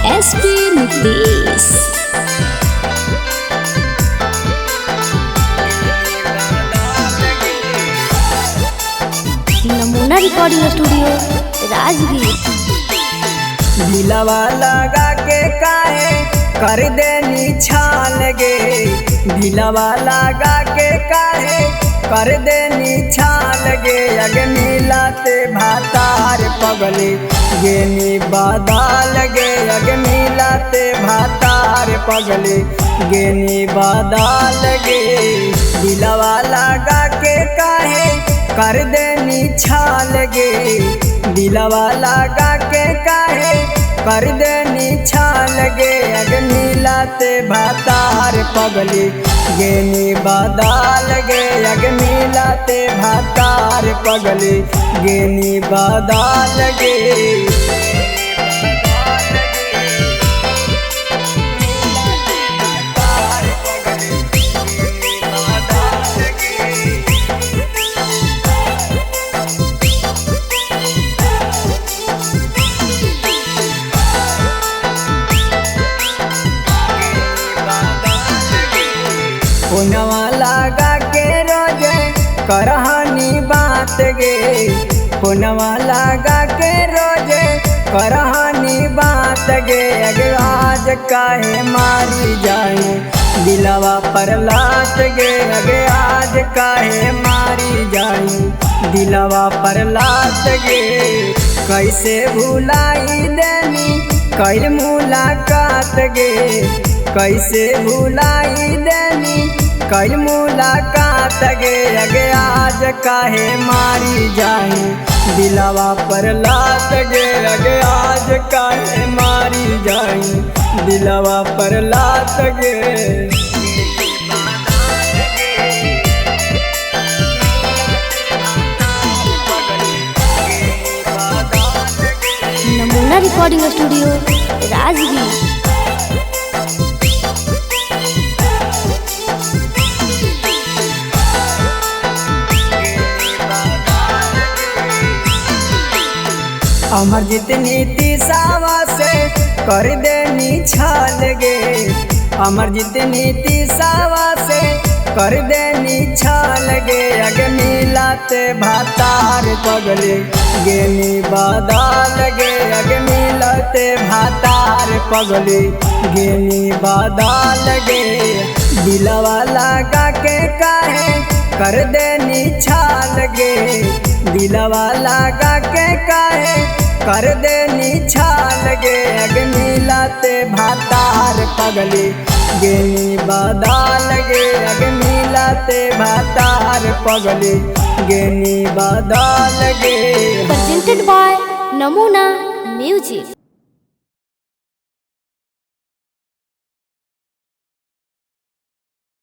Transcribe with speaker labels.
Speaker 1: SP Nitish। नमूना recording studio Rajgir.
Speaker 2: दिलवा लगा के काहे कर देनी छाल गे, दिलवा लगा के काहे कर देनी छाल गे। अग मिलाते भातार पगले गेनी बादल गे, अग मिलाते भातार पगले गेनी बादल गे। दिलवा लगा के काहे कर देनी छाल गे, दिलवा लगा के काहे कर देनी छाल गे। अग मिलाते भातार पगली गेनी बादल गे, अग मिलाते भातार पगली गेनी बादल गे। फोनवा लगा के रोज करहानी बात गे, फोनवा लगा के रोज करहानी बात गे। अगे आज काहे मारी जाए दिलवा पर लात गे, अगे आज काहे मारी जाए दिलवा पर लात गे। कैसे भुलाई देनी कैल मुलाकात गे, कैसे भुलाई देनी कैल मुलाकात गे। अगे आज काहे मारी जाए दिलवा पर लात गे, अगे आज काहे मारी जाए दिलवा पर लात गे।
Speaker 1: नमूना रिकॉर्डिंग स्टूडियो राजगीर।
Speaker 2: अमरजीत नीतीशवा से कर देनी छाल गे, अमरजीत नीतीशवा से कर देनी छाल गे। अगे मिलाते भातार पगले गेनी बादल गे, अगे मिलाते भातार पगले गेनी बादल गे। दिलवा लगा के काहे कर देनी छाल गे, दिलवा लगा के काहे कर देनी छाल गे। अग मिलाते भातार पगले गेनी बादल गे, अग मिलाते भातार पगले गेनी बादल गे।
Speaker 1: Presented by Namuna Music।